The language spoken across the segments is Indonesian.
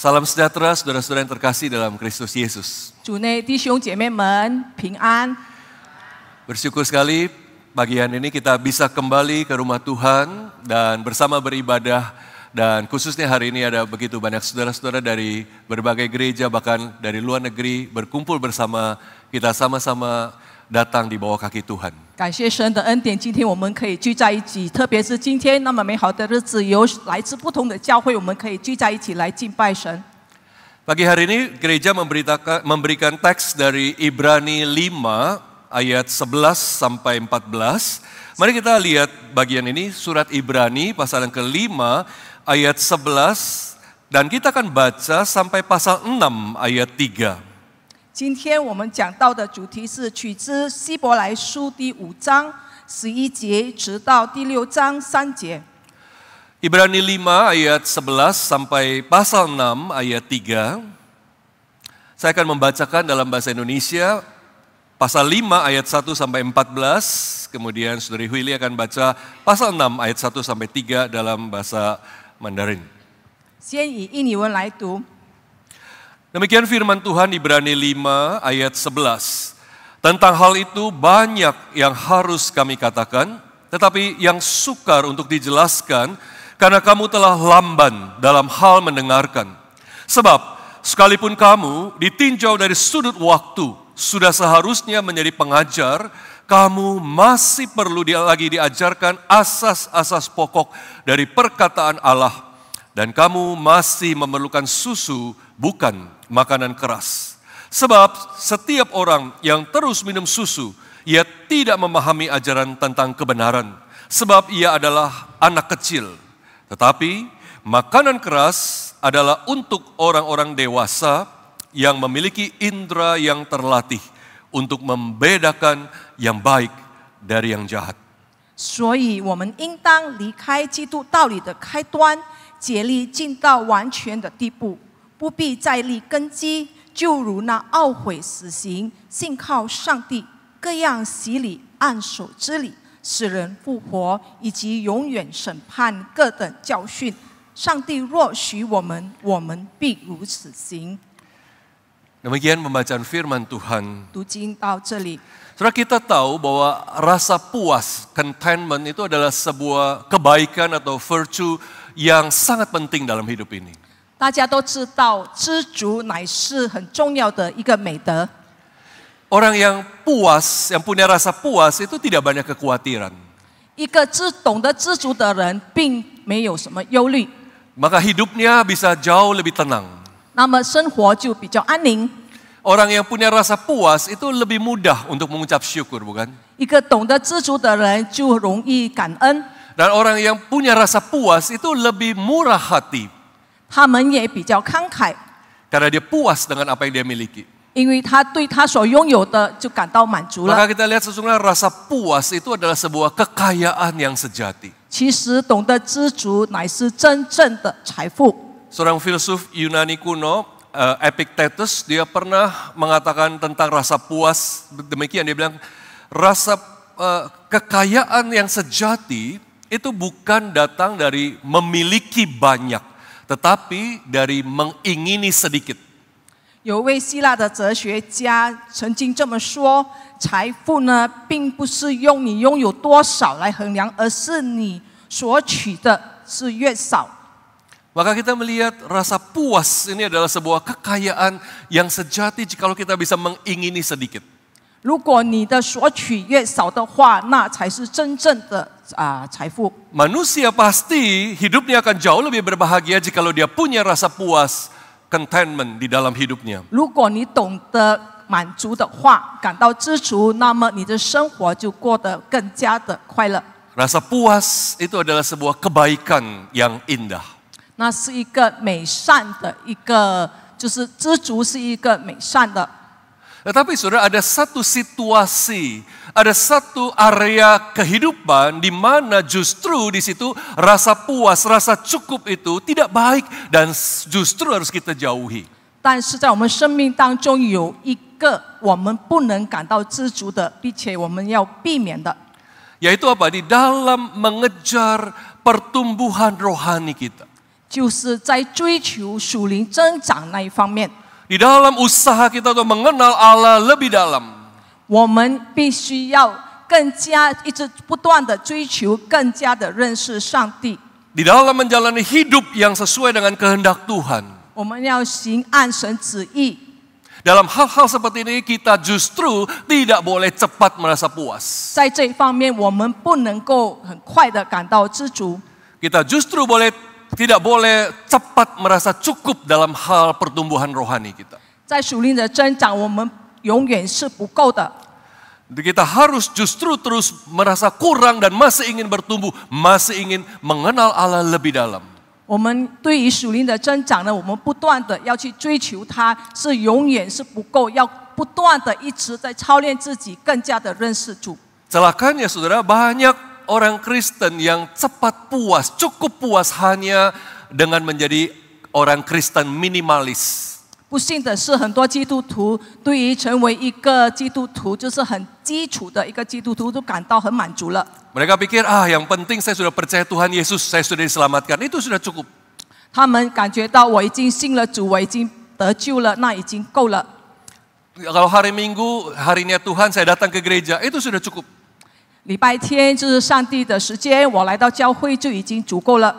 Salam sejahtera saudara-saudara yang terkasih dalam Kristus Yesus. 主内弟兄姐妹们平安。 Bersyukur sekali pagi hari ini kita bisa kembali ke rumah Tuhan dan bersama beribadah. Dan khususnya hari ini ada begitu banyak saudara-saudara dari berbagai gereja bahkan dari luar negeri berkumpul bersama kita sama-sama datang di bawah kaki Tuhan. 感谢神的恩典，今天我们可以聚在一起，特别是今天那么美好的日子，有来自不同的教会，我们可以聚在一起来敬拜神。 Pagi hari ini gereja memberikan teks dari Ibrani 5 ayat 11 sampai 14. Mari kita lihat bagian ini, surat Ibrani pasal yang ke-5 ayat 11 dan kita akan baca sampai pasal 6 ayat 3. 今天我们讲到的主题是取自希伯来书第5章11节直到第6章3节。 Ibrani 5 ayat 11 sampai pasal 6 ayat 3. Saya akan membacakan dalam bahasa Indonesia pasal 5 ayat 1 sampai 14. Kemudian Saudari Willy akan baca pasal 6 ayat 1 sampai 3 dalam bahasa Mandarin. 先以印尼文来读。 Demikian firman Tuhan Ibrani 5 ayat 11. Tentang hal itu banyak yang harus kami katakan, tetapi yang sukar untuk dijelaskan karena kamu telah lamban dalam hal mendengarkan. Sebab sekalipun kamu ditinjau dari sudut waktu, sudah seharusnya menjadi pengajar, kamu masih perlu lagi diajarkan asas-asas pokok dari perkataan Allah. Dan kamu masih memerlukan susu, bukan makanan keras. Sebab setiap orang yang terus minum susu, ia tidak memahami ajaran tentang kebenaran. Sebab ia adalah anak kecil. Tetapi makanan keras adalah untuk orang-orang dewasa yang memiliki indera yang terlatih untuk membedakan yang baik dari yang jahat. 所以我们应当离开基督道理的开端，竭力进到完全的地步，不必再立根基，就如那懊悔死刑、信靠上帝、各样洗礼、按手之礼、使人复活，以及永远审判各等教训。上帝若许我们，我们必如此行。 Demikian pembacaan firman Tuhan. 读经到这里。 Saudara, kita tahu bahwa rasa puas, contentment itu adalah sebuah kebaikan atau virtue yang sangat penting dalam hidup ini. 大家都知道，知足乃是很重要的一个美德。 Orang yang puas, yang punya rasa puas itu tidak banyak kekhawatiran. 一个懂得知足的人，并没有什么忧虑， Maka hidupnya bisa jauh lebih tenang. 那么生活就比较安宁。 Orang yang punya rasa puas itu lebih mudah untuk mengucap syukur, bukan? 一个懂得知足的人，就容易感恩。 Dan orang yang punya rasa puas itu lebih murah hati. 他们也比较慷慨， Karena dia puas dengan apa yang dia miliki. 因为他对他所拥有的就感到满足了。 Maka kita lihat sesungguhnya rasa puas itu adalah sebuah kekayaan yang sejati. 其实懂得知足乃是真正的财富。 Seorang filsuf Yunani kuno, Epictetus, dia pernah mengatakan tentang rasa puas. Demikian dia bilang, rasa kekayaan yang sejati itu bukan datang dari memiliki banyak, tetapi dari mengingini sedikit. 有位希腊的哲学家曾经这么说：财富呢，并不是用你拥有多少来衡量，而是你所取的是越少。 Maka kita melihat rasa puas ini adalah sebuah kekayaan yang sejati jikalau kita bisa mengingini sedikit. 如果你的所取越少的话，那才是真正的财富。 Manusia pasti hidupnya akan jauh lebih berbahagia jikalau dia punya rasa puas, contentment di dalam hidupnya. 如果你懂得满足的话，感到知足，那么你的生活就过得更加的快乐。 Rasa puas itu adalah sebuah kebaikan yang indah. 那是一个美善的一个，就是知足是一个美善的。 Tetapi saudara, ada satu situasi, ada satu area kehidupan di mana justru di situ rasa puas, rasa cukup itu tidak baik dan justru harus kita jauhi. 但是在我们生命当中有一个我们不能感到知足的，并且我们要避免的， Yaitu apa? Di dalam mengejar pertumbuhan rohani kita. 就是在追求属灵增长那一方面。 Di dalam usaha kita untuk mengenal Allah lebih dalam. 我们必须要更加一直不断的追求，更加的认识上帝。 Di dalam menjalani hidup yang sesuai dengan kehendak Tuhan. 我们要行按神旨意。 Dalam hal-hal seperti ini kita justru tidak boleh cepat merasa puas. 在这一方面，我们不能够很快的感到知足。 Kita justru tidak boleh cepat merasa cukup dalam hal pertumbuhan rohani kita. 在属灵的增长，我们永远是不够的。 Kita harus justru terus merasa kurang dan masih ingin bertumbuh, masih ingin mengenal Allah lebih dalam. 我们对于属灵的增长呢，我们不断的要去追求它，是永远是不够，要不断的一直在操练自己，更加的认识主。 Celakanya saudara, banyak orang Kristen yang cepat puas, cukup puas hanya dengan menjadi orang Kristen minimalis. 不幸的是，很多基督徒对于成为一个基督徒，就是很基础的一个基督徒，都感到很满足了。 Mereka pikir, yang penting saya sudah percaya Tuhan Yesus, saya sudah diselamatkan, itu sudah cukup. 他们感觉到我已经信了主，我已经得救了，那已经够了。 Kalau hari Minggu, harinya Tuhan saya datang ke gereja, itu sudah cukup. 礼拜天就是上帝的时间，我来到教会就已经足够了。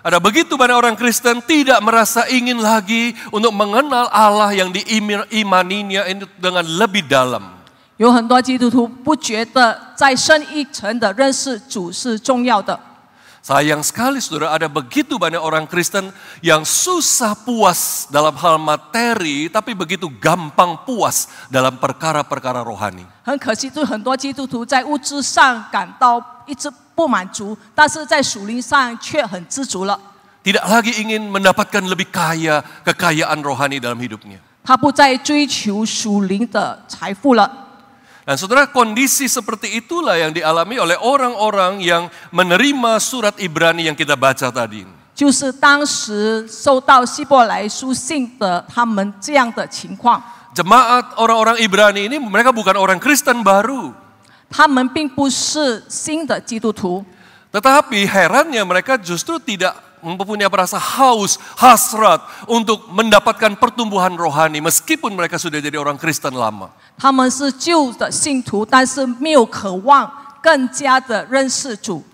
Ada begitu banyak orang Kristen tidak merasa ingin lagi untuk mengenal Allah yang diimaninya dengan lebih dalam. 有很多基督徒不觉得再深一层的认识主是重要的。 Sayang sekali saudara, ada begitu banyak orang Kristen yang susah puas dalam hal materi, tapi begitu gampang puas dalam perkara-perkara rohani. 很可惜，就很多基督徒在物质上感到一直不满足，但是在属灵上却很知足了。 Tidak lagi ingin mendapatkan lebih kaya kekayaan rohani dalam hidupnya. 他不再追求属灵的财富了。 Dan saudara, kondisi seperti itulah yang dialami oleh orang-orang yang menerima surat Ibrani yang kita baca tadi. 就是当时收到希伯来书信的他们这样的情况。 Jemaat orang-orang Ibrani ini mereka bukan orang Kristen baru. 他们并不是新的基督徒， Tetapi herannya mereka justru tidak mempunyai rasa haus, hasrat untuk mendapatkan pertumbuhan rohani meskipun mereka sudah jadi orang Kristen lama. 他们是旧的信徒，但是没有渴望更加的认识主。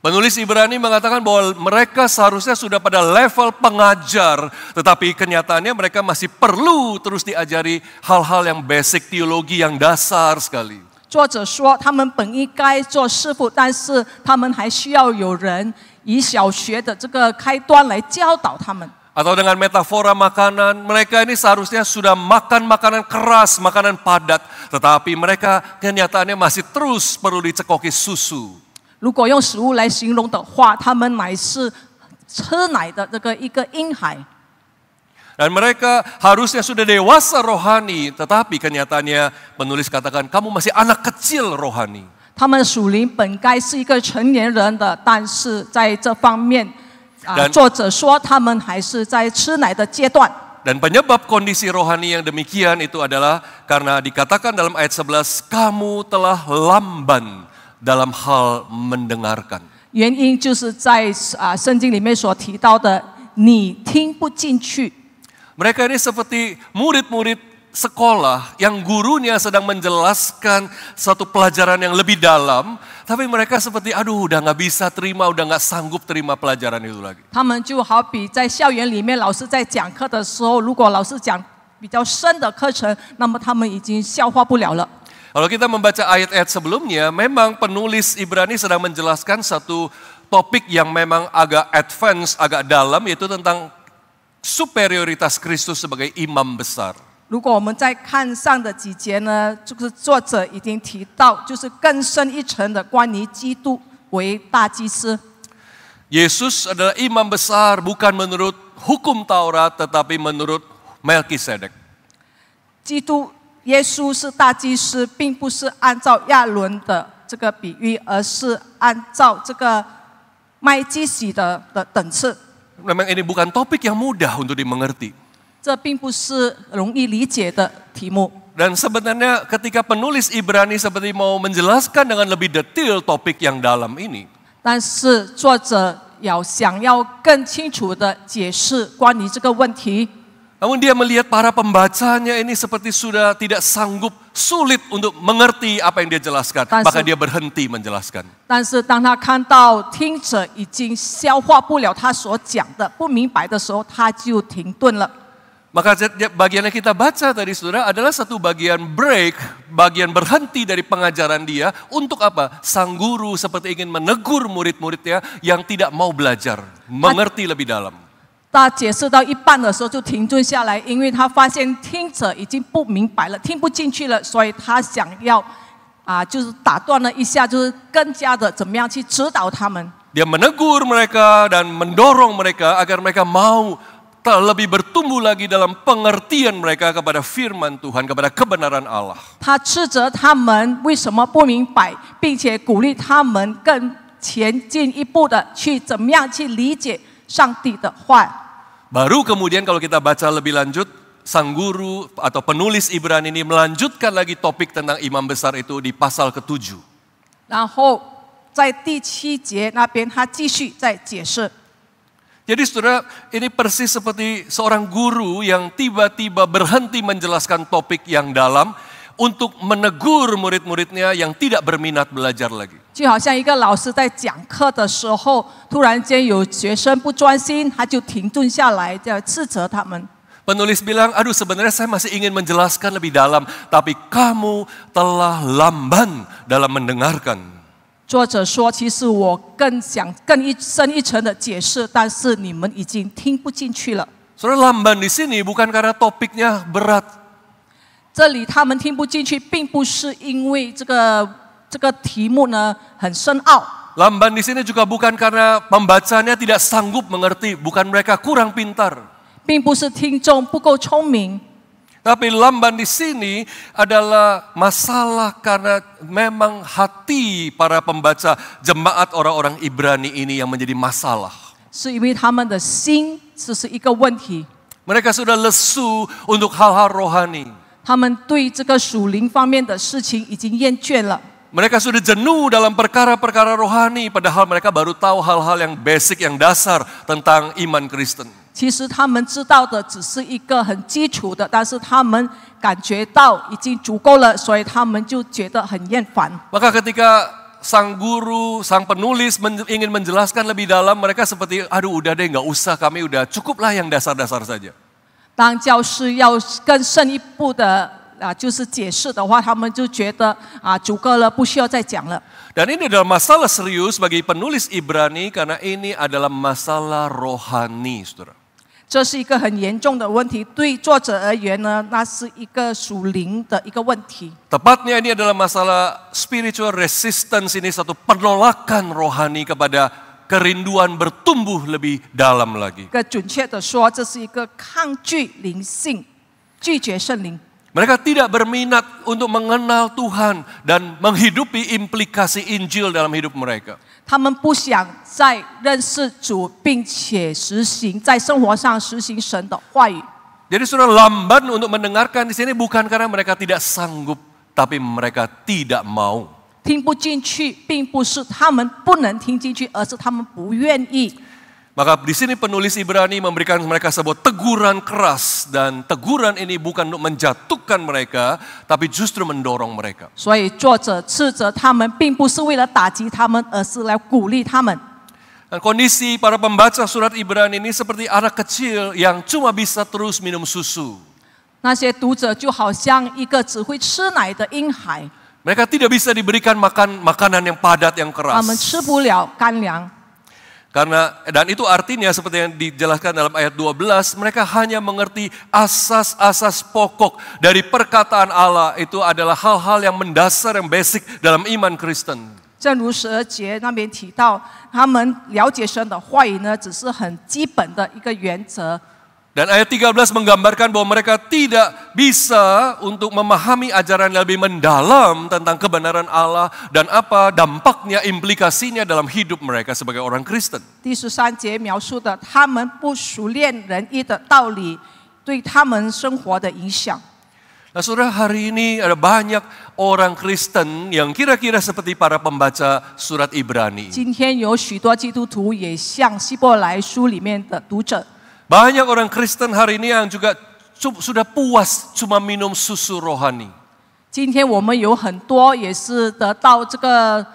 Penulis Ibrani mengatakan bahwa mereka seharusnya sudah pada level pengajar, tetapi kenyataannya mereka masih perlu terus diajari hal-hal yang basic teologi yang dasar sekali. 作者说，他们本应该做师傅，但是他们还需要有人以小学的这个开端来教导他们。 Atau dengan metafora makanan, mereka ini seharusnya sudah makan makanan keras, makanan padat, tetapi mereka kenyataannya masih terus perlu dicekoki susu. 如果用食物来形容的话，他们乃是吃奶的这个一个婴孩。 Dan mereka harusnya sudah dewasa rohani, tetapi kenyataannya penulis katakan kamu masih anak kecil rohani. 他们属灵本该是一个成年人的，但是在这方面，作者说他们还是在吃奶的阶段。 Dan penyebab kondisi rohani yang demikian itu adalah karena dikatakan dalam ayat 11, kamu telah lamban dalam hal mendengarkan. 原因就是在圣经里面所提到的，你听不进去。 Mereka ini seperti murid-murid sekolah yang gurunya sedang menjelaskan satu pelajaran yang lebih dalam, tapi mereka seperti udah nggak bisa terima, udah nggak sanggup terima pelajaran itu lagi. 他们就好比在校园里面，老师在讲课的时候，如果老师讲比较深的课程，那么他们已经消化不了了。 Kalau kita membaca ayat-ayat sebelumnya, memang penulis Ibrani sedang menjelaskan satu topik yang memang agak advance, agak dalam, yaitu tentang superioritas Kristus sebagai imam besar. 如果我们再看上的几节呢，就是作者已经提到，就是更深一层的关于基督为大祭司。 Yesus adalah imam besar bukan menurut hukum Taurat, tetapi menurut Melkisedek. 基督耶稣是大祭司，并不是按照亚伦的这个比喻，而是按照这个麦基洗的等次。 Memang ini bukan topik yang mudah untuk dimengerti. 这并不是容易理解的题目。 Dan sebenarnya ketika penulis Ibrani seperti mau menjelaskan dengan lebih detail topik yang dalam ini, 但是作者想要更清楚的解释关于这个问题。 Namun dia melihat para pembacanya ini seperti sudah tidak sanggup, sulit untuk mengerti apa yang dia jelaskan. Maka dia berhenti menjelaskan. 但是当他看到听者已经消化不了他所讲的，不明白的时候，他就停顿了。 Maka bagian yang kita baca tadi saudara adalah satu bagian break, bagian berhenti dari pengajaran dia. Untuk apa? Sang guru seperti ingin menegur murid-muridnya yang tidak mau belajar, mengerti lebih dalam. 他解释到一半的时候就停顿下来，因为他发现听者已经不明白了，听不进去了，所以他想要就是打断了一下，就是更加的怎么样去指导他们。 Dia menegur mereka dan mendorong mereka agar mereka mau lebih bertumbuh lagi dalam pengertian mereka kepada firman Tuhan, kepada kebenaran Allah. 他斥责他们为什么不明白，并且鼓励他们更前进一步的去怎么样去理解上帝的话。 Baru kemudian kalau kita baca lebih lanjut, sang guru atau penulis Ibrani ini melanjutkan lagi topik tentang imam besar itu di pasal ke-7. 然后在第7节那边，他继续再解释。 Jadi saudara, ini persis seperti seorang guru yang tiba-tiba berhenti menjelaskan topik yang dalam untuk menegur murid-muridnya yang tidak berminat belajar lagi. 就好像一个老师在讲课的时候，突然间有学生不专心，他就停顿下来，就斥责他们。 Penulis bilang, aduh sebenarnya saya masih ingin menjelaskan lebih dalam, tapi kamu telah lamban dalam mendengarkan. 作者说：“其实我更想更深一层的解释，但是你们已经听不进去了。” Saudara, lamban di sini bukan karena topiknya berat. 这里他们听不进去，并不是因为这个题目呢很深奥。 Lamban di sini juga bukan karena pembacanya tidak sanggup mengerti, bukan mereka kurang pintar. 并不是听众不够聪明， Tapi lamban di sini adalah masalah karena memang hati para pembaca jemaat orang-orang Ibrani ini yang menjadi masalah. 是因为他们的心这是一个问题， Mereka sudah lesu untuk hal-hal rohani. 他们对这个属灵方面的事情已经厌倦了。 Mereka sudah jenuh dalam perkara-perkara rohani, padahal mereka baru tahu hal-hal yang basic, yang dasar tentang iman Kristen. 其实他们知道的只是一个很基础的，但是他们感觉到已经足够了，所以他们就觉得很厌烦。 Maka ketika sang guru, sang penulis ingin menjelaskan lebih dalam, mereka seperti, aduh udah deh nggak usah, kami udah cukuplah yang dasar-dasar saja. 当教师要更深一步的就是解释的话，他们就觉得足够了，不需要再讲了。 Dan ini adalah masalah serius bagi penulis Ibrani karena ini adalah masalah rohani, saudara. 这是一个很严重的问题，对作者而言呢，那是一个属灵的一个问题。 Tepatnya ini adalah masalah spiritual resistance, ini satu penolakan rohani kepada kerinduan bertumbuh lebih dalam lagi. 更准确的说，这是一个抗拒灵性、拒绝圣灵。 Mereka tidak berminat untuk mengenal Tuhan dan menghidupi implikasi Injil dalam hidup mereka. 他们不想再认识主，并且实行在生活上实行神的话语。 Jadi saudara, lamban untuk mendengarkan di sini bukan karena mereka tidak sanggup, tapi mereka tidak mau. 听不进去，并不是他们不能听进去，而是他们不愿意。 Maka di sini penulis Ibrani memberikan mereka sebuah teguran keras, dan teguran ini bukan untuk menjatuhkan mereka, tapi justru mendorong mereka. 所以作者斥责他们，并不是为了打击他们，而是来鼓励他们。 Dan kondisi para pembaca surat Ibrani ini seperti anak kecil yang cuma bisa terus minum susu. 那些读者就好像一个只会吃奶的婴孩， Mereka tidak bisa diberikan makanan yang padat, yang 他们 keras. 吃不了干粮。 Dan itu artinya seperti yang dijelaskan dalam ayat 12, mereka hanya mengerti asas-asas pokok dari perkataan Allah. Itu adalah hal-hal yang mendasar, yang basic dalam iman Kristen. 正如12节那边提到，他们了解神的话语呢，只是很基本的一个原则。 Dan ayat 13 menggambarkan bahwa mereka tidak bisa untuk memahami ajaran yang lebih mendalam tentang kebenaran Allah dan apa dampaknya, implikasinya dalam hidup mereka sebagai orang Kristen. 第13节描述的，他们不熟练仁义的道理对他们生活的影响。Nah saudara, hari ini ada banyak orang Kristen yang kira-kira seperti para pembaca surat Ibrani. 今天有许多基督徒也像希伯来书里面的读者， Banyak orang Kristen hari ini yang juga sudah puas cuma minum susu rohani. 今天我们有很多也是得到这个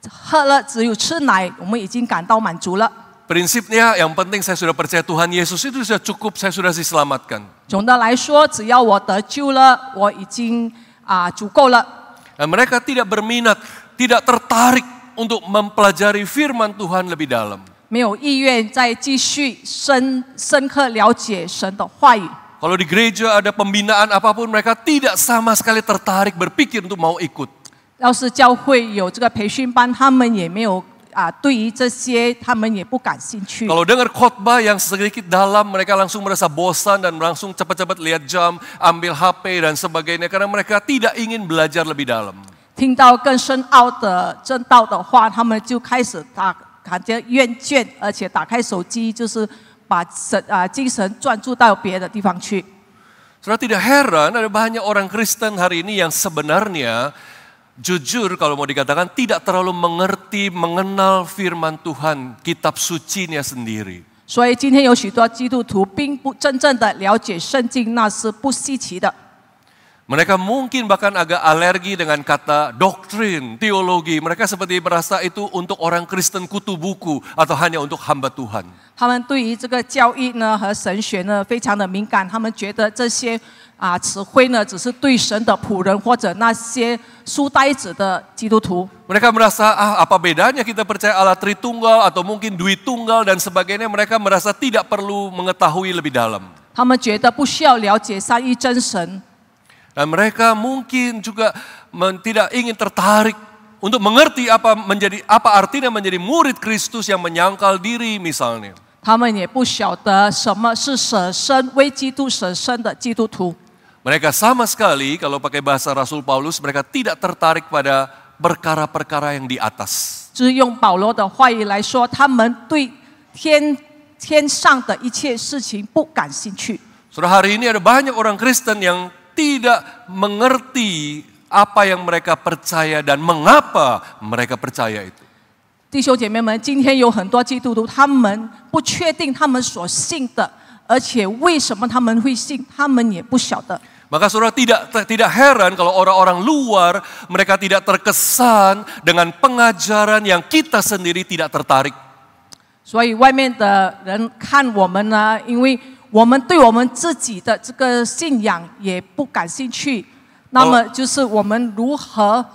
喝了只有吃奶，我们已经感到满足了。 Prinsipnya yang penting saya sudah percaya Tuhan Yesus itu sudah cukup, saya sudah diselamatkan. 总的来说，只要我得救了，我已经足够了。 Dan mereka tidak berminat, tidak tertarik untuk mempelajari firman Tuhan lebih dalam. 没有意愿再继续深刻了解神的话语。 Kalau di gereja ada pembinaan apapun, mereka tidak sama sekali tertarik berpikir untuk mau ikut. 要是教会有这个培训班，他们也没有对于这些他们也不感兴趣。 Kalau dengar khotbah yang sedikit dalam, mereka langsung merasa bosan dan langsung cepat-cepat lihat jam, ambil HP dan sebagainya karena mereka tidak ingin belajar lebih dalam. 听到更深奥的正道的话，他们就开始感觉厌倦，而且打开手机，就是把精神专注到别的地方去。 Saudara, tidak heran ada banyak orang Kristen hari ini yang sebenarnya jujur kalau mau dikatakan tidak terlalu mengenal firman Tuhan, kitab sucinya sendiri. 所以今天有许多基督徒并不真正的了解圣经，那是不稀奇的。 Mereka mungkin bahkan agak alergi dengan kata doktrin, teologi. Mereka seperti merasa itu untuk orang Kristen kutu buku atau hanya untuk hamba Tuhan. 他们对于这个教义呢和神学呢非常的敏感，他们觉得这些词汇呢只是对神的仆人或者那些书呆子的基督徒。 Mereka merasa apa bedanya kita percaya Allah Tritunggal atau mungkin Dwi Tunggal dan sebagainya. Mereka merasa tidak perlu mengetahui lebih dalam. 他们觉得不需要了解三一真神。 Dan mereka mungkin juga tidak ingin tertarik untuk mengerti apa artinya menjadi murid Kristus yang menyangkal diri misalnya. 他们也不晓得什么是舍身为基督舍身的基督徒。 Mereka sama sekali kalau pakai bahasa Rasul Paulus mereka tidak tertarik pada perkara-perkara yang di atas. 就是用保罗的话语来说，他们对天上的一切事情不感兴趣。 Saudara, hari ini ada banyak orang Kristen yang tidak mengerti apa yang mereka percaya dan mengapa mereka percaya itu. 弟兄姐妹们，今天有很多基督徒，他们不确定他们所信的，而且为什么他们会信，他们也不晓得。 Maka saudara tidak heran kalau orang-orang luar mereka tidak terkesan dengan pengajaran yang kita sendiri tidak tertarik. 所以外面的人看我们呢，因为我们对我们自己的这个信仰也不感兴趣，那么就是我们如何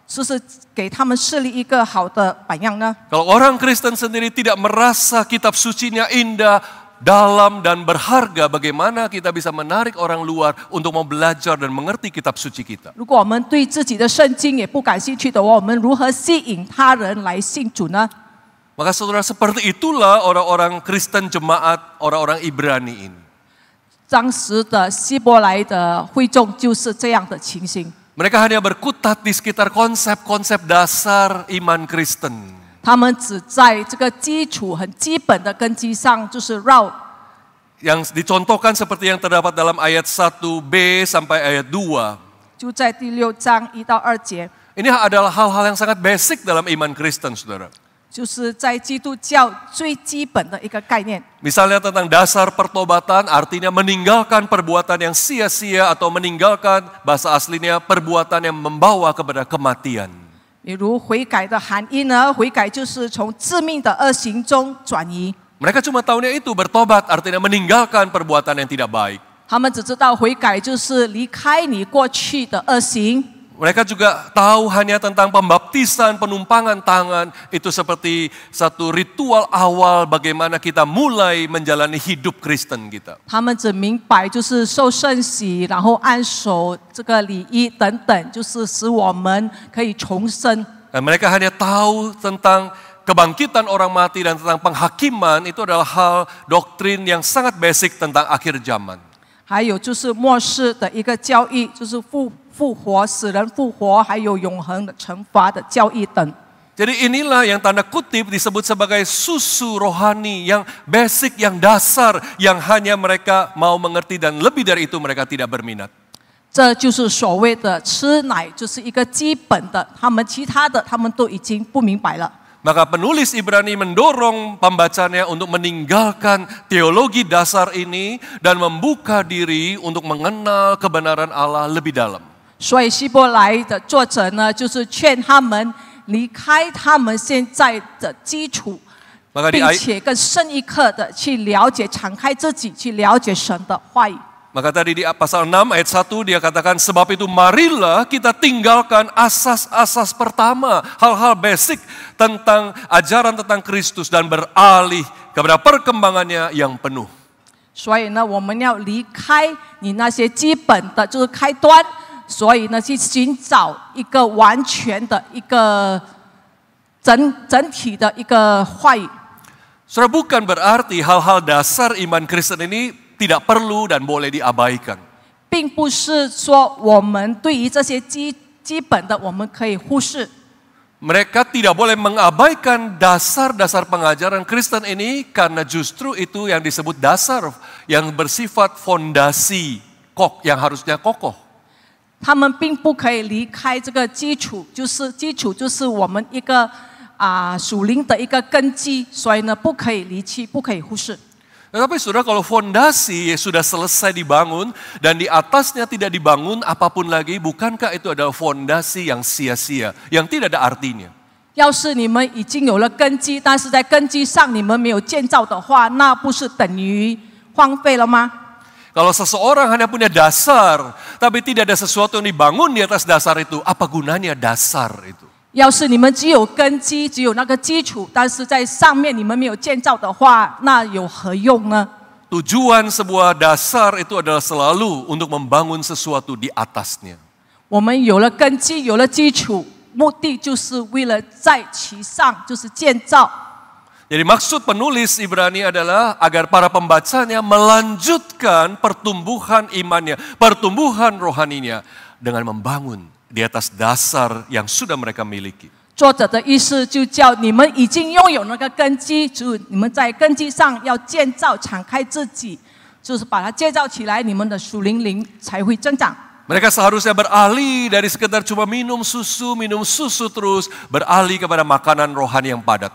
就是给他们设立一个好的榜样呢？ Kalau orang Kristen sendiri tidak merasa kitab sucinya indah, dalam dan berharga, bagaimana kita bisa menarik orang luar untuk mau belajar dan mengerti kitab suci kita? 如果我们对自己的圣经也不感兴趣的话，我们如何吸引他人来信主呢？ Maka saudara, seperti itulah orang-orang Kristen jemaat, orang-orang Ibrani ini. 当时的希伯来的会众就是这样的情形， Mereka hanya berkutat di sekitar konsep-konsep dasar iman Kristen. 他们只在这个基础很基本的根基上，就是绕。 Yang dicontohkan seperti yang terdapat dalam ayat 1b sampai ayat 2. 就在第6章1到2节， Ini adalah hal-hal yang sangat basic dalam iman Kristen, saudara. 就是在基督教最基本的一个概念。 Misalnya tentang dasar pertobatan, artinya meninggalkan perbuatan yang sia-sia atau meninggalkan bahasa aslinya perbuatan yang membawa kepada kematian. 比如悔改的含义呢？悔改就是从致命的恶行中转移。 Mereka cuma tahunya itu, bertobat artinya meninggalkan perbuatan yang tidak baik. 他们只知道悔改就是离开你过去的恶行。 Mereka juga tahu hanya tentang pembaptisan, penumpangan tangan. Itu seperti satu ritual awal bagaimana kita mulai menjalani hidup Kristen kita. 他们只明白就是受圣洗，然后按手这个礼仪等等，就是使我们可以重生。 Dan mereka hanya tahu tentang kebangkitan orang mati dan tentang penghakiman. Itu adalah hal doktrin yang sangat basic tentang akhir zaman. 还有就是末世的一个教义，就是复活、使人复活，还有永恒的惩罚的教义等。 Jadi inilah yang tanda kutip disebut sebagai susu rohani yang basic, yang dasar, yang hanya mereka mau mengerti dan lebih dari itu mereka tidak berminat. 这就是所谓的吃奶，就是一个基本的，他们其他的他们都已经不明白了。 Maka penulis Ibrani mendorong pembacanya untuk meninggalkan teologi dasar ini dan membuka diri untuk mengenal kebenaran Allah lebih dalam. 所以希伯来的作者呢，就是劝他们离开他们现在的基础， Maka 并且更深一刻的去了解，敞开自己去了解神的话语。 Maka tadi di pasal 6 ayat 1 dia katakan sebab itu marilah kita tinggalkan asas-asas pertama, hal-hal basic tentang ajaran tentang Kristus dan beralih kepada perkembangannya yang penuh. 所以呢，我们要离开你那些基本的，就是开端。所以呢，去寻找一个完全的一个整体的一个话语。 Saudara, bukan berarti hal-hal dasar iman Kristen ini tidak perlu dan boleh diabaikan. 并不是说我们对于这些基本的我们可以忽视。 Mereka tidak boleh mengabaikan dasar-dasar pengajaran Kristen ini karena justru itu yang disebut dasar yang bersifat fondasi yang harusnya kokoh. 他们并不可以离开这个基础，就是我们一个属灵的一个根基，所以呢不可以离弃，不可以忽视。 Tetapi saudara, kalau fondasi sudah selesai dibangun dan di atasnya tidak dibangun apapun lagi, bukankah itu adalah fondasi yang sia-sia, yang tidak ada artinya? 要是你们已经有了根基，但是在根基上你们没有建造的话，那不是等于荒废了吗？ Kalau seseorang hanya punya dasar, tapi tidak ada sesuatu yang dibangun di atas dasar itu, apa gunanya dasar itu? 要是你们只有根基，只有那个基础，但是在上面你们没有建造的话，那有何用呢？ Tujuan sebuah dasar itu adalah selalu untuk membangun sesuatu di atasnya. 我们有了根基，有了基础，目的就是为了在其上，就是建造。 Jadi maksud penulis Ibrani adalah agar para pembacanya melanjutkan pertumbuhan imannya, pertumbuhan rohaninya dengan membangun di atas dasar yang sudah mereka miliki. 作者的意思就叫你们已经拥有那个根基，就是你们在根基上要建造，敞开自己，就是把它建造起来，你们的属灵灵才会增长。 Mereka seharusnya beralih dari sekedar cuma minum susu terus, beralih kepada makanan rohani yang padat.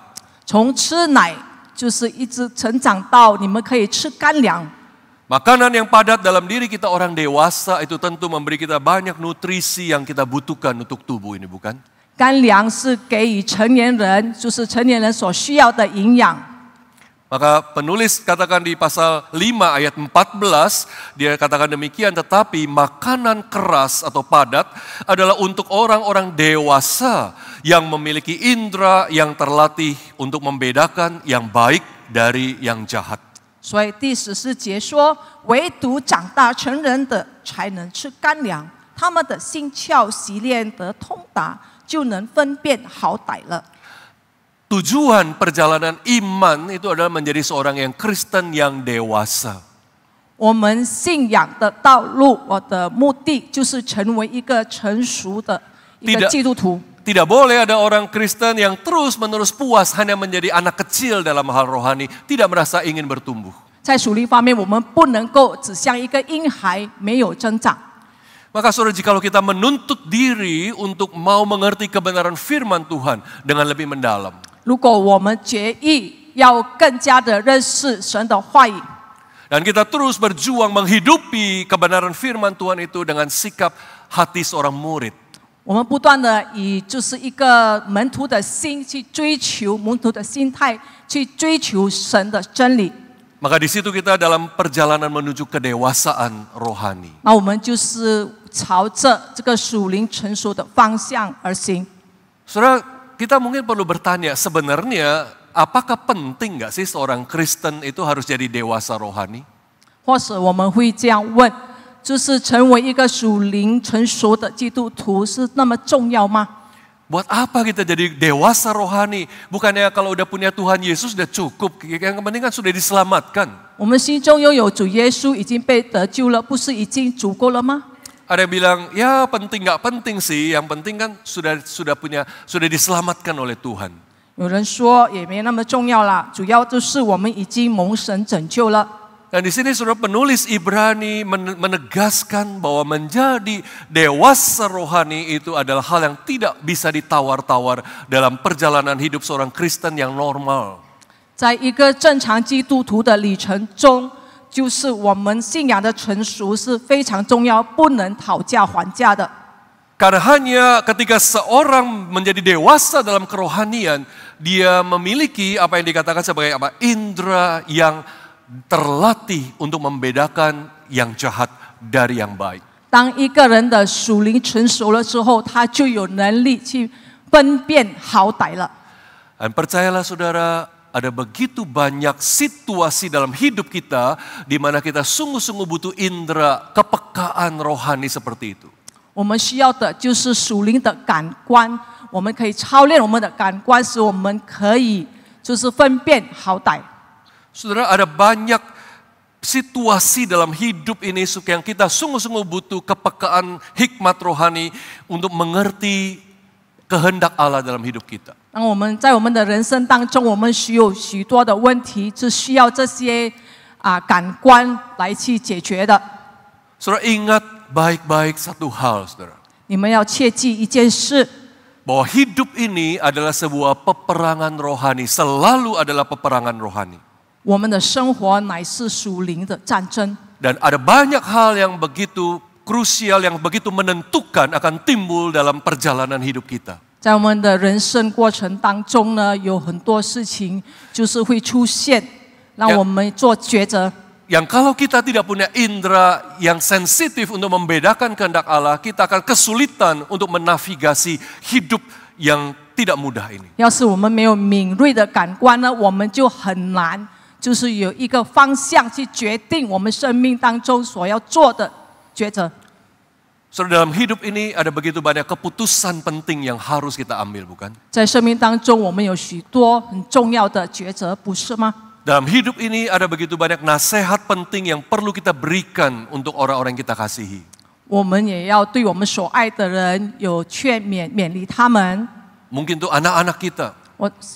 从吃奶就是一直成长到你们可以吃干粮。 Makanan yang padat dalam diri kita orang dewasa itu tentu memberi kita banyak nutrisi yang kita butuhkan untuk tubuh ini, bukan? 干粮是给予成年人，就是成年人所需要的营养。 Maka penulis katakan di pasal 5 ayat 14, dia katakan demikian, tetapi makanan keras atau padat adalah untuk orang-orang dewasa yang memiliki indera yang terlatih untuk membedakan yang baik dari yang jahat. 所以第14节说，唯独长大成人的才能吃干粮，他们的心窍习练得通达，就能分辨好歹了。 Tujuan perjalanan iman itu adalah menjadi seorang yang Kristen yang dewasa. 我们信仰的道路，我的目的就是成为一个成熟的一个基督徒。 Tidak boleh ada orang Kristen yang terus-menerus puas hanya menjadi anak kecil dalam hal rohani, tidak merasa ingin bertumbuh. 在属灵方面，我们不能够只像一个婴孩没有增长。 Maka saudara, jikalau kita menuntut diri untuk mau mengerti kebenaran firman Tuhan dengan lebih mendalam, 如果我们决意要更加的认识神的话语， dan kita terus berjuang menghidupi kebenaran firman Tuhan itu dengan sikap hati seorang murid, 我们不断的以就是一个门徒的心去追求门徒的心态，去追求神的真理。 maka di situ kita dalam perjalanan menuju kedewasaan rohani. 那我们就是朝着这个属灵成熟的方向而行。 Saudara, kita mungkin perlu bertanya, sebenarnya apakah penting nggak sih seorang Kristen itu harus jadi dewasa rohani? 或者我们会这样问，就是成为一个属灵成熟的基督徒是那么重要吗？ Buat apa kita jadi dewasa rohani? Bukannya kalau udah punya Tuhan Yesus sudah cukup, yang penting kan sudah diselamatkan. 我们心中拥有主耶稣，已经被得救了，不是已经足够了吗？ Ada yang bilang, ya penting nggak penting sih, yang penting kan sudah diselamatkan oleh Tuhan. 有人说也没那么重要啦，主要就是我们已经蒙神拯救了。Dan di sini saudara penulis Ibrani menegaskan bahwa menjadi dewasa rohani itu adalah hal yang tidak bisa ditawar-tawar dalam perjalanan hidup seorang Kristen yang normal. 在一个正常基督徒的里程中，就是我们信仰的成熟是非常重要，不能讨价还价的。 Karena hanya ketika seorang menjadi dewasa dalam kerohanian, dia memiliki apa yang dikatakan sebagai apa? Indera yang terlatih untuk membedakan yang jahat dari yang baik. 当一个人的属灵成熟了之后，他就有能力去分辨好歹了。 Dan percayalah saudara, ada begitu banyak situasi dalam hidup kita di mana kita sungguh-sungguh butuh indera kepekaan rohani seperti itu. 我们需要的就是属灵的感官，我们可以操练我们的感官，使我们可以就是分辨好歹。 Saudara, ada banyak situasi dalam hidup ini yang kita sungguh-sungguh butuh kepekaan hikmat rohani untuk mengerti kehendak Allah dalam hidup kita. 当我们在我们的人生当中，我们有许多的问题，是需要这些感官来去解决的。 Saudara ingat baik-baik satu hal, saudara. 你们要切记一件事， Bahwa hidup ini adalah sebuah peperangan rohani, selalu adalah peperangan rohani. 我们的生活乃是属灵的战争。 Dan ada banyak hal yang begitu krusial, yang begitu menentukan akan timbul dalam perjalanan hidup kita. 在我们的人生过程当中呢，有很多事情就是会出现，让我们做抉择。 Yang kalau kita tidak punya indera yang sensitif untuk membedakan kehendak Allah, kita akan kesulitan untuk menavigasi hidup yang tidak mudah ini. 要是我们没有敏锐的感官呢，我们就很难，就是有一个方向去决定我们生命当中所要做的抉择。 Saudara, dalam hidup ini ada begitu banyak keputusan penting yang harus kita ambil, bukan? 在生命当中，我们有许多很重要的抉择，不是吗？ Dalam hidup ini ada begitu banyak nasihat penting yang perlu kita berikan untuk orang-orang yang kita kasihi. 我们也要对我们所爱的人有劝勉，勉励他们。 Mungkin itu anak-anak kita,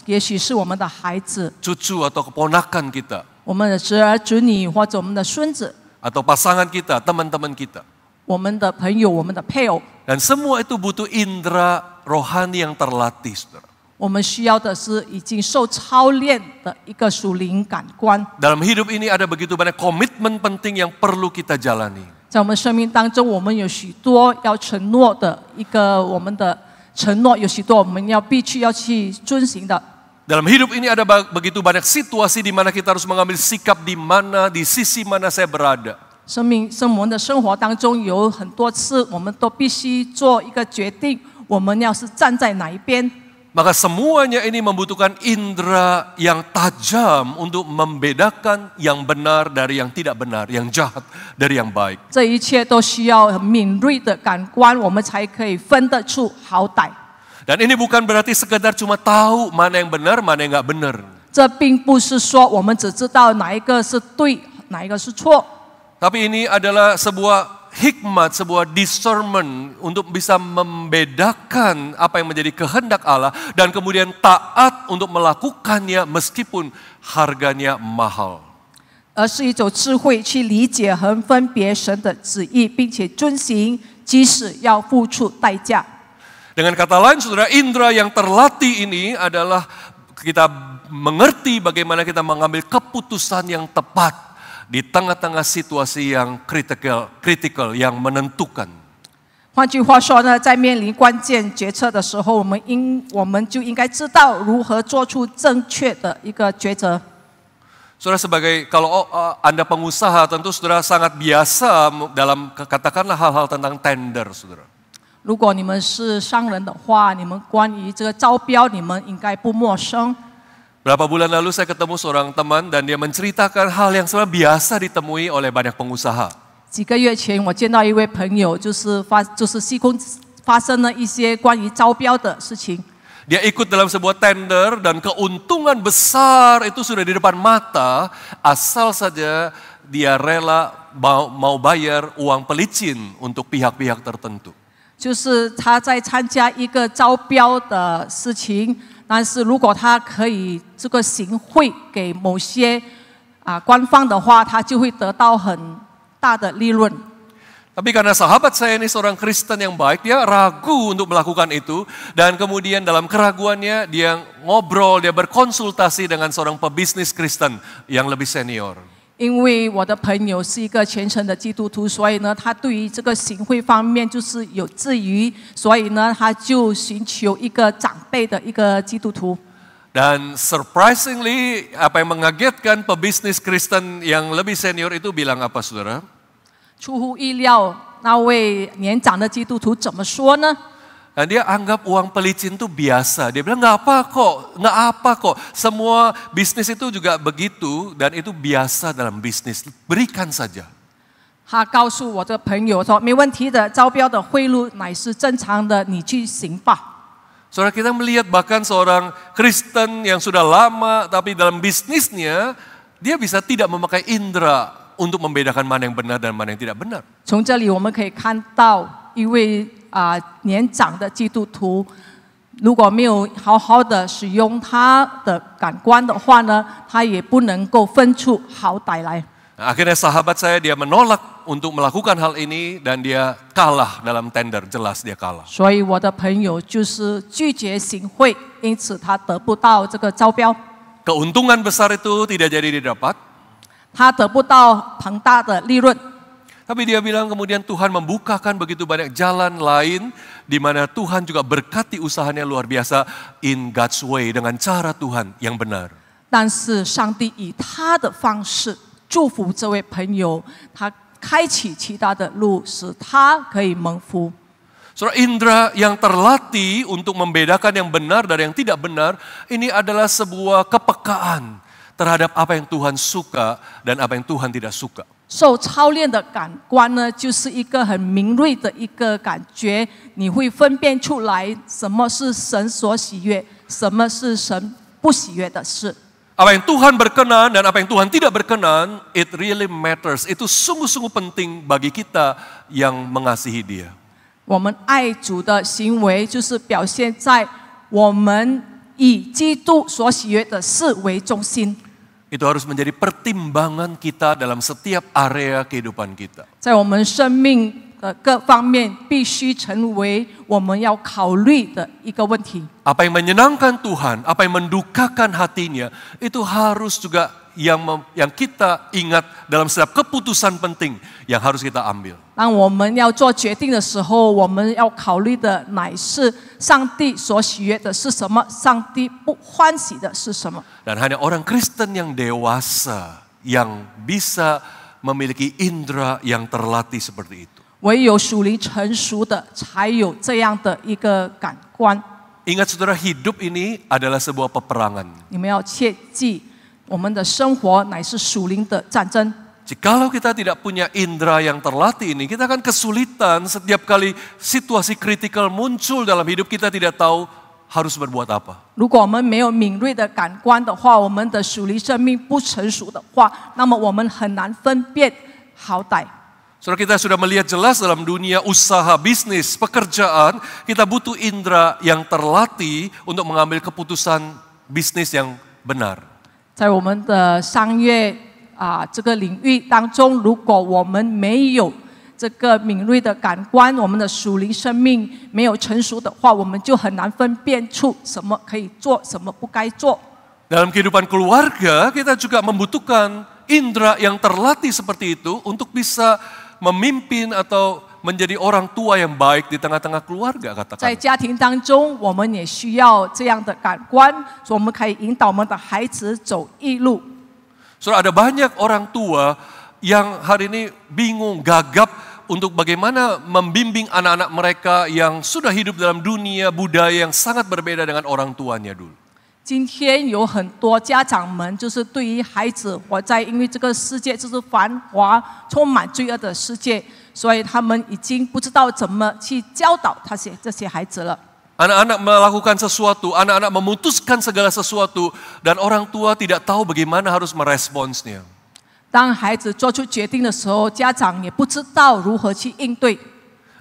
也许是我们的孩子， cucu atau keponakan kita, 我们的侄儿侄女，或者我们的孙子， atau pasangan kita, teman-teman kita. 我们的朋友，我们的配偶。 Dan semua itu butuh indera rohani yang terlatih, saudara. 我们需要的是已经受操练的一个属灵感官。 Dalam hidup ini ada begitu banyak komitmen penting yang perlu kita jalani. 在我们生命当中，我们有许多要承诺的一个我们的承诺，有许多我们必须要去遵行的。 Dalam hidup ini ada begitu banyak situasi di mana kita harus mengambil sikap di mana, di sisi mana saya berada. 我们的生活当中有很多次，我们都必须做一个决定，我们要是站在哪一边。 Maka semuanya ini membutuhkan indera yang tajam untuk membedakan yang benar dari yang tidak benar, yang jahat dari yang baik. 这一切都需要很敏锐的感官，我们才可以分得出好歹。 Dan ini bukan berarti sekedar cuma tahu mana yang benar, mana yang nggak benar. 这并不是说我们只知道哪一个是对，哪一个是错。 Tapi ini adalah sebuah hikmat, sebuah discernment untuk bisa membedakan apa yang menjadi kehendak Allah dan kemudian taat untuk melakukannya meskipun harganya mahal. 而是一种智慧去理解和分别神的旨意，并且遵行，即使要付出代价。 Dengan kata lain, saudara, indera yang terlatih ini adalah kita mengerti bagaimana kita mengambil keputusan yang tepat di tengah-tengah situasi yang kritikal yang menentukan. 换句话说呢，在面临关键决策的时候，我们就应该知道如何做出正确的一个抉择。 Saudara, kalau Anda pengusaha, tentu saudara sangat biasa dalam katakanlah hal-hal tentang tender, saudara. 如果你们是商人的话，你们关于这个招标，你们应该不陌生。 Berapa bulan lalu saya ketemu seorang teman dan dia menceritakan hal yang sebenarnya biasa ditemui oleh banyak pengusaha. 几个月前，我见到一位朋友，就是西空发生了一些关于招标的事情。 Dia ikut dalam sebuah tender dan keuntungan besar itu sudah di depan mata, asal saja dia rela mau bayar uang pelicin untuk pihak-pihak tertentu. 就是他在参加一个招标的事情，但是如果他可以这个行贿给某些官方的话，他就会得到很大的利润。 Tapi karena sahabat saya ini seorang Kristen yang baik, dia ragu untuk melakukan itu. Dan kemudian dalam keraguannya dia ngobrol, dia berkonsultasi dengan seorang pebisnis Kristen yang lebih senior. 因为我的朋友是一个虔诚的基督徒，所以呢，他对于这个行贿方面就是有质疑，所以呢，他就寻求一个长辈的一个基督徒。 Dan surprisingly, apa yang mengagetkan pebisnis Kristen yang lebih senior itu bilang apa, saudara? 出乎意料，那位年长的基督徒怎么说呢？ Dan dia anggap uang pelicin itu biasa. Dia bilang nggak apa kok. Semua bisnis itu juga begitu dan itu biasa dalam bisnis. Berikan saja. 他告诉我的朋友说：“没问题的，招标的贿赂乃是正常的，你去行吧。” Saudara, kita melihat bahkan seorang Kristen yang sudah lama tapi dalam bisnisnya dia bisa tidak memakai indera untuk membedakan mana yang benar dan mana yang tidak benar. 从这里我们可以看到一位年长的基督徒，如果没有好好的使用他的感官的话呢，他也不能够分出好歹来。 Nah, akhirnya sahabat saya dia menolak untuk melakukan hal ini dan dia kalah dalam tender, jelas dia kalah. 所以我的朋友就是拒绝行贿，因此他得不到这个招标， Keuntungan besar itu tidak jadi didapat. 他得不到庞大的利润。 Tapi dia bilang kemudian Tuhan membukakan begitu banyak jalan lain di mana Tuhan juga berkati usahanya luar biasa in God's way dengan cara Tuhan yang benar. 但是上帝以他的方式祝福这位朋友，他开启其他的路，使他可以蒙福。 Saudara, indera yang terlatih untuk membedakan yang benar dari yang tidak benar, ini adalah sebuah kepekaan terhadap apa yang Tuhan suka dan apa yang Tuhan tidak suka. 受操练的感官呢，就是一个很敏锐的一个感觉，你会分辨出来什么是神所喜悦，什么是神不喜悦的事。 Apa yang Tuhan berkenan dan apa yang Tuhan tidak berkenan, it really matters. Itu sungguh-sungguh penting bagi kita yang mengasihi Dia. 我们爱主的行为，就是表现在我们以基督所喜悦的事为中心。 Itu harus menjadi pertimbangan kita dalam setiap area kehidupan kita. 在我们生命的各方面，必须成为我们要考虑的一个问题。 Apa yang menyenangkan Tuhan, apa yang mendukakan hatinya, itu harus juga yang kita ingat dalam setiap keputusan penting yang harus kita ambil. 当我们要做决定的时候，我们要考虑的乃是上帝所喜悦的是什么，上帝不欢喜的是什么。 Dan hanya orang Kristen yang dewasa yang bisa memiliki indera yang terlatih seperti itu. 唯有属灵成熟的，才有这样的一个感官。 Ingat saudara, hidup ini adalah sebuah peperangan. 你们要切记，我们的生活乃是属灵的战争。 Jikalau kita tidak punya indera yang terlatih ini, kita akan kesulitan setiap kali situasi kritikal muncul dalam hidup kita tidak tahu harus berbuat apa. 如果我们没有敏锐的感官的话，我们的属灵生命不成熟的话，那么我们很难分辨好歹。 Saudara, kita sudah melihat jelas dalam dunia usaha, bisnis, pekerjaan, kita butuh indera yang terlatih untuk mengambil keputusan bisnis yang benar. 在我们的商业这个领域当中，如果我们没有这个敏锐的感官，我们的属灵生命没有成熟的话，我们就很难分辨出什么可以做，什么不该做。 Dalam kehidupan keluarga, kita juga membutuhkan indera yang terlatih seperti itu untuk bisa memimpin atau menjadi orang tua yang baik di tengah-tengah keluarga, 在 katakan. 家庭当中，我们也需要这样的感官，所以我们可以引导我们的孩子走义路。 Saudara, ada banyak orang tua yang hari ini bingung, gagap untuk bagaimana membimbing anak-anak mereka yang sudah hidup dalam dunia budaya yang sangat berbeda dengan orang tuanya dulu. 今天有很多家长们，就是对于孩子活在因为这个世界就是繁华、充满罪恶的世界，所以他们已经不知道怎么去教导这些孩子了。 Anak-anak melakukan sesuatu, anak-anak memutuskan segala sesuatu, dan orang tua tidak tahu bagaimana harus meresponsnya. 当孩子做出决定的时候，家长也不知道如何去应对。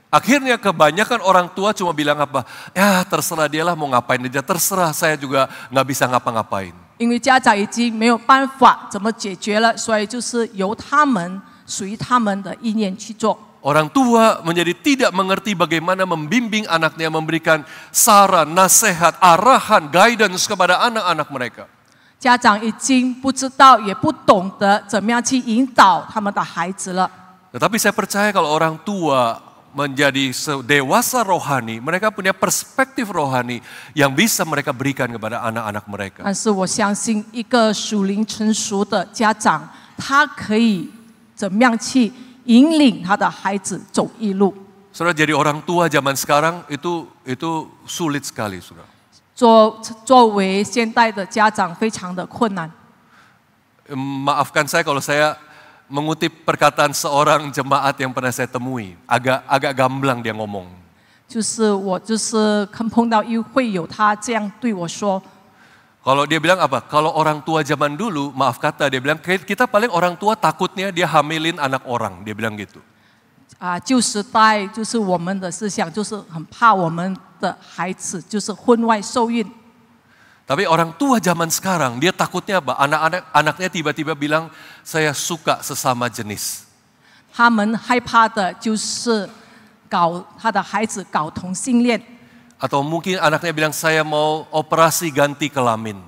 Akhirnya kebanyakan orang tua cuma bilang apa? Ya terserah dialah mau ngapain aja, terserah saya juga nggak bisa ngapa-ngapain. 因为家长已经没有办法怎么解决了，所以就是由他们属于他们的意念去做。 Orang tua menjadi tidak mengerti bagaimana membimbing anaknya, memberikan saran, nasihat, arahan, guidance kepada anak-anak mereka. 家长已经不知道也不懂得怎么样去引导他们的孩子了。 Tetapi saya percaya kalau orang tua menjadi dewasa rohani, mereka punya perspektif rohani yang bisa mereka berikan kepada anak-anak mereka. 但是我相信，一个属灵成熟的家长，他可以怎么样去引领他的孩子走义路。 Saudara, jadi orang tua zaman sekarang itu sulit sekali, saudara. 作为现代的家长，非常的困难。 Maafkan saya kalau saya mengutip perkataan seorang jemaat yang pernah saya temui, agak gamblang dia ngomong. 就是我碰到会友，他这样对我说。 Kalau dia bilang apa? Kalau orang tua zaman dulu, maaf kata, dia bilang kita paling orang tua takutnya dia hamilin anak orang, dia bilang gitu. 旧时代就是我们的思想，就是很怕我们的孩子就是婚外受孕。 Tapi orang tua zaman sekarang, dia takutnya apa? Anaknya tiba-tiba bilang, saya suka sesama jenis. 他们害怕的就是他的孩子搞同性恋。 Atau mungkin anaknya bilang, saya mau operasi ganti kelamin.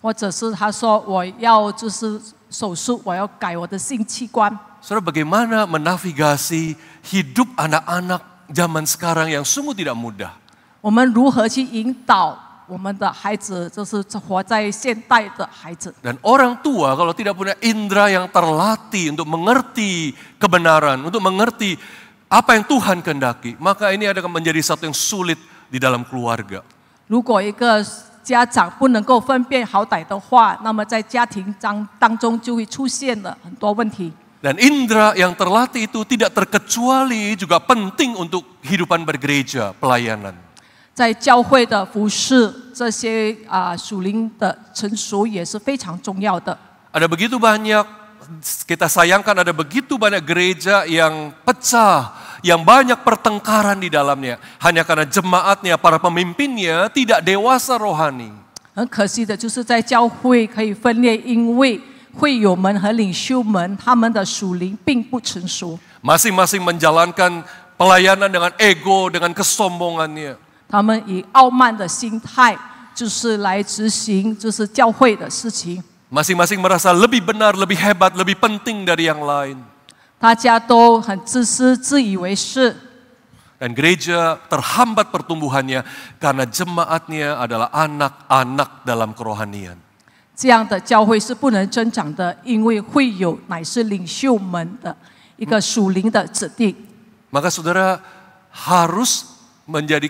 或者是他说我要就是手术，我要改我的性器官。 Saudara, bagaimana menavigasi hidup anak-anak zaman sekarang yang sungguh tidak mudah? 我们如何去引导我们的孩子，就是活在现代的孩子？ Dan orang tua kalau tidak punya indera yang terlatih untuk mengerti kebenaran, untuk mengerti apa yang Tuhan kehendaki, maka ini akan menjadi satu yang sulit di dalam keluarga. 如果一个家长不能够分辨好歹的话，那么在家庭当中就会出现了很多问题。 Dan indera yang terlatih itu tidak terkecuali juga penting untuk kehidupan bergereja, pelayanan. 在教会的服事，这些属灵的成熟也是非常重要的。 Ada begitu banyak, kita sayangkan ada begitu banyak gereja yang pecah, yang banyak pertengkaran di dalamnya. Hanya karena jemaatnya, para pemimpinnya tidak dewasa rohani. 很可惜的就是在教会可以分裂，因为会友们和领袖们他们的属灵并不成熟。 Masing-masing menjalankan pelayanan dengan ego, dengan kesombongannya. 他们以傲慢的心态，就是来执行就是教会的事情。 Masing-masing merasa lebih benar, lebih hebat, lebih penting dari yang lain. 大家都很自私，自以为是。 Dan gereja terhambat pertumbuhannya karena jemaatnya adalah anak-anak dalam kerohanian. 这样的教会是不能增长的，因为会友乃是领袖们的一个属灵的子弟。 Maka saudara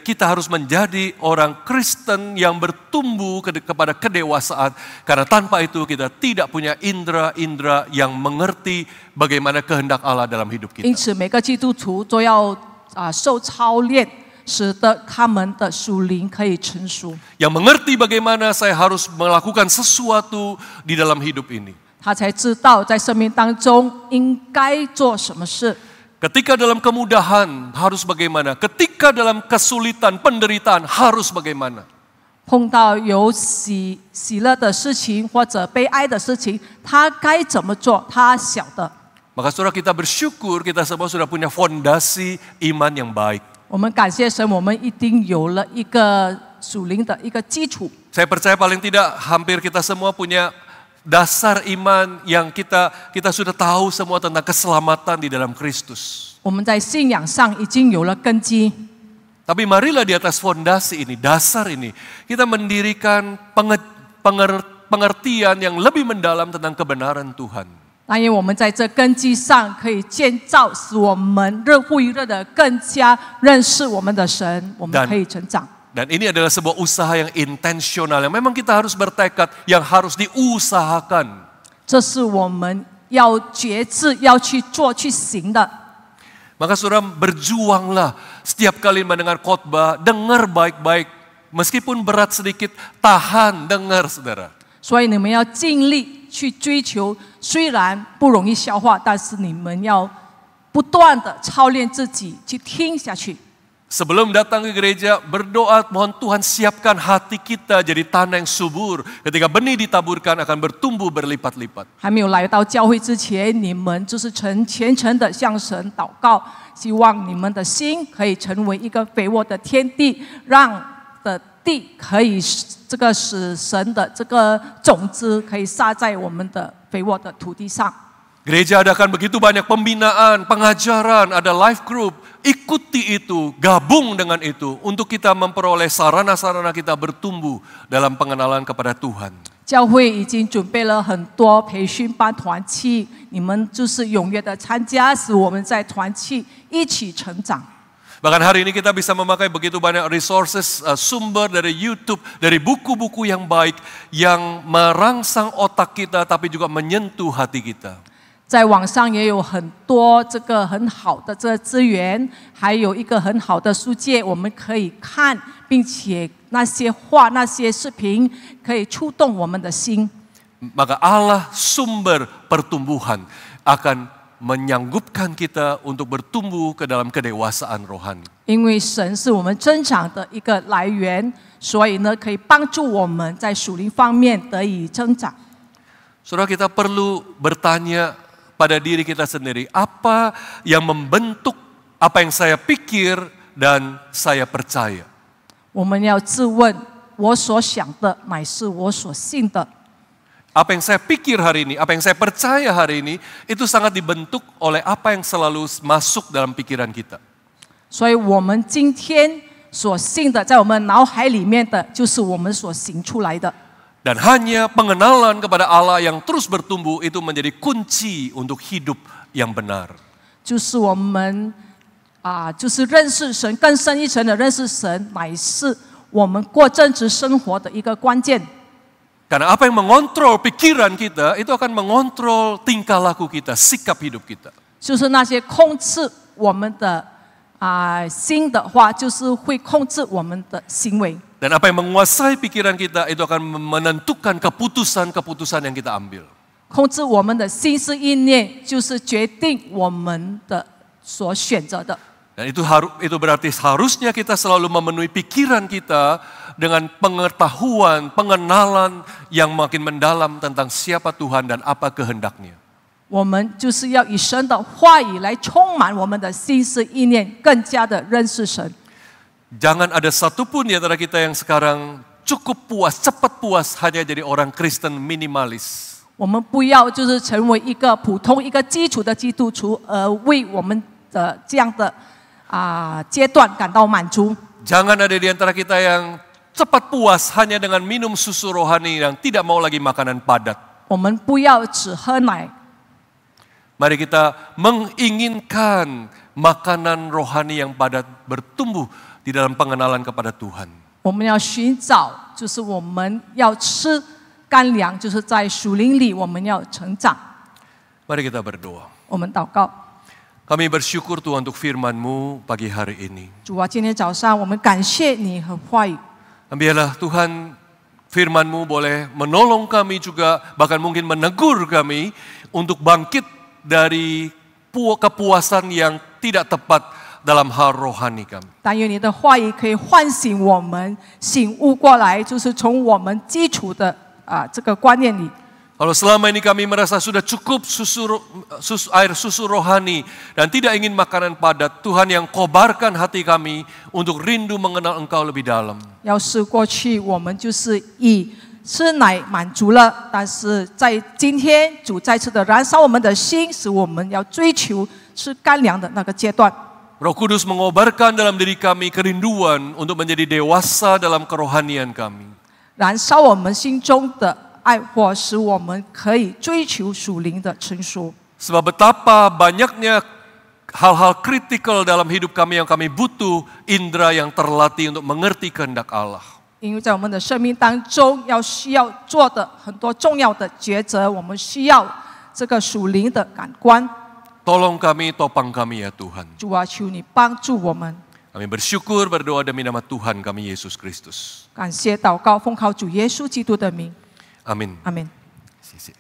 kita harus menjadi orang Kristen yang bertumbuh kepada kedewasaan. Karena tanpa itu kita tidak punya indera-indera yang mengerti bagaimana kehendak Allah dalam hidup kita. 因此，每个基督徒都要受操练，使得他们的属灵可以成熟。 Yang mengerti bagaimana saya harus melakukan sesuatu di dalam hidup ini. 他才知道在生命当中应该做什么事。 Ketika dalam kemudahan harus bagaimana? Ketika dalam kesulitan, penderitaan harus bagaimana? 碰到有喜乐的事情或者悲哀的事情，他该怎么做？他晓得。 Maka saudara, kita bersyukur kita semua sudah punya fondasi iman yang baik. 我们感谢神，我们一定有了一个属灵的一个基础。 Saya percaya paling tidak hampir kita semua punya dasar iman yang kita sudah tahu semua tentang keselamatan di dalam Kristus. 我们在信仰上已经有了根基。 Tapi marilah di atas fondasi ini, dasar ini, kita mendirikan pengertian yang lebih mendalam tentang kebenaran Tuhan. 但愿我们在这根基上可以建造，使我们日复一日的更加认识我们的神，我们可以成长。 Dan ini adalah sebuah usaha yang intensional, yang memang kita harus bertekad, yang harus diusahakan. 这是我们要决志、要去做、去行的。 Maka saudara, berjuanglah setiap kali mendengar khotbah, dengar baik-baik. Meskipun berat sedikit, tahan dengar saudara. 所以你们要尽力去追求，虽然不容易消化，但是你们要不断的操练自己，去听下去。Sebelum datang ke gereja, berdoa mohon Tuhan siapkan hati kita jadi tanah yang subur. Ketika benih ditaburkan akan bertumbuh berlipat-lipat. 还没有来到教会之前，你们就是虔诚的向神祷告，希望你们的心可以成为一个肥沃的天地，让的地可以这个使神的这个种子可以撒在我们的肥沃的土地上。 Gereja adakan begitu banyak pembinaan, pengajaran, ada life group. Ikuti itu, gabung dengan itu untuk kita memperoleh sarana-sarana kita bertumbuh dalam pengenalan kepada Tuhan. 教会已经准备了很多培训班团契，你们就是踊跃的参加，使我们在团契一起成长。 Bahkan hari ini kita bisa memakai begitu banyak resources, sumber dari YouTube, dari buku-buku yang baik, yang merangsang otak kita tapi juga menyentuh hati kita. 在网上也有很多这个很好的这个资源，还有一个很好的书籍，我们可以看，并且那些话、那些视频可以触动我们的心。 Maka Allah sumber pertumbuhan akan menyanggupkan kita untuk bertumbuh ke dalam kedewasaan rohani. 因为神是我们增长的一个来源，所以呢，可以帮助我们在属灵方面得以增长。 Saudara, kita perlu bertanya pada diri kita sendiri, apa yang membentuk apa yang saya pikir dan saya percaya. 我们要自问：我所想的乃是我所信的。 Apa yang saya pikir hari ini, apa yang saya percaya hari ini, itu sangat dibentuk oleh apa yang selalu masuk dalam pikiran kita. 所以我们今天所信的，在我们脑海里面的，就是我们所行出来的。 Dan hanya pengenalan kepada Allah yang terus bertumbuh itu menjadi kunci untuk hidup yang benar. 就是我们就是认识神，更深一层的认识神，乃是我们过正直生活的一个关键。 Karena apa yang mengontrol pikiran kita itu akan mengontrol tingkah laku kita, sikap hidup kita. 就是那些控制我们的心的话，就是会控制我们的行为。 Dan apa yang menguasai pikiran kita itu akan menentukan keputusan-keputusan yang kita ambil. 控制我们的心思意念，就是决定我们的所选择的。 Dan itu berarti harusnya kita selalu memenuhi pikiran kita dengan pengetahuan, pengenalan yang makin mendalam tentang siapa Tuhan dan apa kehendaknya. 我们就是要以神的话语来充满我们的心思意念，更加的认识神。 Jangan ada satupun di antara kita yang sekarang cukup puas, cepat puas hanya jadi orang Kristen minimalis. 我们不要就是成为一个普通一个基础的基督徒，而为我们的这样的阶段感到满足。 Jangan ada di antara kita yang cepat puas hanya dengan minum susu rohani yang tidak mau lagi makanan padat. 我们不要只喝奶， Mari kita menginginkan makanan rohani yang padat bertumbuh di dalam pengenalan kepada Tuhan. 我们要寻找，就是我们要吃干粮，就是在属灵里我们要成长。 Mari kita berdoa. 我们祷告， Kami bersyukur Tuhan untuk firman-Mu pagi hari ini. 主啊，今天早上我们感谢你和话语。 Biarlah Tuhan firman-Mu boleh menolong kami juga, bahkan mungkin menegur kami untuk bangkit dari kepuasan yang tidak tepat dalam hal rohani kami. 但愿你的话语可以唤醒我们，醒悟过来，就是从我们基础的这个观念里。 Kalau selama ini kami merasa sudah cukup air susu rohani dan tidak ingin makanan padat, Tuhan yang kobarkan hati kami untuk rindu mengenal Engkau lebih dalam. 要是过去我们就是以吃奶满足了，但是在今天主再次的燃烧我们的心，使我们要追求吃干粮的那个阶段。 Roh Kudus mengobarkan dalam diri kami kerinduan untuk menjadi dewasa dalam kerohanian kami. 燃烧我们心中的爱火，使我们可以追求属灵的成熟。 Sebab betapa banyaknya hal-hal kritikal dalam hidup kami yang kami butuh indera yang terlatih untuk mengerti kehendak Allah. 因为在我们的生命当中，需要做的很多重要的抉择，我们需要这个属灵的感官。 Tolong kami, topang kami ya Tuhan. 主啊，求你帮助我们。 Kami bersyukur berdoa demi nama Tuhan kami Yesus Kristus. 感谢祷告，奉靠主耶稣基督的名， Amin. 阿门。谢谢。